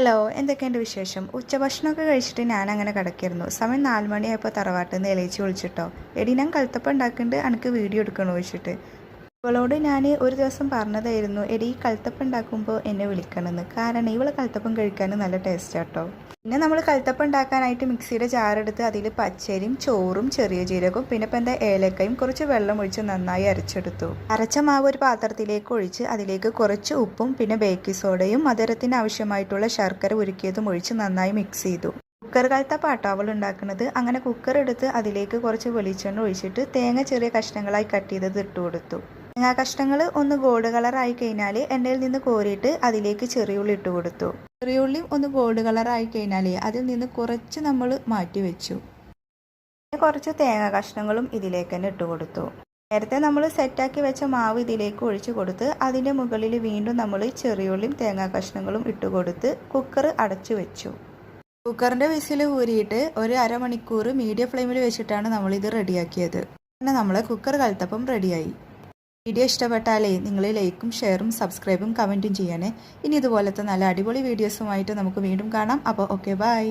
Hello, എന്തൊക്കെയുണ്ട് വിശേഷം? ഉച്ചഭക്ഷണമൊക്കെ കഴിച്ചിട്ട് ഞാനങ്ങനെ കിടക്കായിരുന്നു. സമയം 4 മണിയായപ്പോൾ തറവാട്ടിൽ നിന്ന് ഇളയിച്ച് വിളിച്ചിട്ടോ. എടി, ഞാൻ കൽത്തപ്പം ഉണ്ടാക്കുന്നുണ്ട്, എനിക്ക് വീഡിയോ എടുക്കണോ ചോദിച്ചിട്ട്. ഇവളോട് ഞാൻ ഒരു ദിവസം പറഞ്ഞതായിരുന്നു, എടി കൽത്തപ്പം ഉണ്ടാക്കുമ്പോൾ എന്നെ വിളിക്കണമെന്ന്. കാരണം ഇവളെ കൽത്തപ്പം കഴിക്കാൻ നല്ല ടേസ്റ്റ് ആട്ടോ. പിന്നെ നമ്മൾ കൽത്തപ്പം ഉണ്ടാക്കാനായിട്ട് മിക്സിയുടെ ജാറെടുത്ത് അതിൽ പച്ചരിയും ചോറും ചെറിയ ജീരകവും പിന്നെ ഇപ്പം എന്താ ഏലക്കയും കുറച്ച് വെള്ളം ഒഴിച്ച് നന്നായി അരച്ചെടുത്തു. അരച്ച മാവ് ഒരു പാത്രത്തിലേക്ക് ഒഴിച്ച് അതിലേക്ക് കുറച്ച് ഉപ്പും പിന്നെ ബേക്കിംഗ് സോഡയും മധുരത്തിന് ആവശ്യമായിട്ടുള്ള ശർക്കര ഉരുക്കിയതും ഒഴിച്ച് നന്നായി മിക്സ് ചെയ്തു. കുക്കർ കൽത്തപ്പാട്ടോ അവൾ ഉണ്ടാക്കുന്നത്. അങ്ങനെ കുക്കർ എടുത്ത് അതിലേക്ക് കുറച്ച് വെളിച്ചെണ്ണ ഒഴിച്ചിട്ട് തേങ്ങ ചെറിയ കഷ്ണങ്ങളായി കട്ട് ചെയ്തത് ഇട്ട് കൊടുത്തു. തേങ്ങാ കഷ്ണങ്ങൾ ഒന്ന് ഗോൾഡ് കളറായി കഴിഞ്ഞാൽ എണ്ണയിൽ നിന്ന് കോരിയിട്ട് അതിലേക്ക് ചെറിയുള്ളി ഇട്ട് കൊടുത്തു. ചെറിയുള്ളി ഒന്ന് ഗോൾഡ് കളറായി കഴിഞ്ഞാൽ അതിൽ നിന്ന് കുറച്ച് നമ്മൾ മാറ്റി വെച്ചു. കുറച്ച് തേങ്ങാ കഷ്ണങ്ങളും ഇതിലേക്ക് തന്നെ ഇട്ട് കൊടുത്തു. നേരത്തെ നമ്മൾ സെറ്റാക്കി വെച്ച മാവ് ഇതിലേക്ക് ഒഴിച്ചു കൊടുത്ത് അതിൻ്റെ മുകളിൽ വീണ്ടും നമ്മൾ ചെറിയുള്ളിയും തേങ്ങാ കഷ്ണങ്ങളും ഇട്ട് കൊടുത്ത് കുക്കർ അടച്ചു വെച്ചു. കുക്കറിൻ്റെ വിസിൽ ഊരിയിട്ട് ഒരു അരമണിക്കൂർ മീഡിയം ഫ്ലെയിമിൽ വെച്ചിട്ടാണ് നമ്മളിത് റെഡിയാക്കിയത്. അങ്ങനെ നമ്മളെ കുക്കർ കൽത്തപ്പം റെഡിയായി. വീഡിയോ ഇഷ്ടപ്പെട്ടാലേ നിങ്ങൾ ലൈക്കും ഷെയറും സബ്സ്ക്രൈബും കമൻറ്റും ചെയ്യണേ. ഇനി ഇതുപോലത്തെ നല്ല അടിപൊളി വീഡിയോസുമായിട്ട് നമുക്ക് വീണ്ടും കാണാം. അപ്പോൾ ഓക്കെ, ബൈ.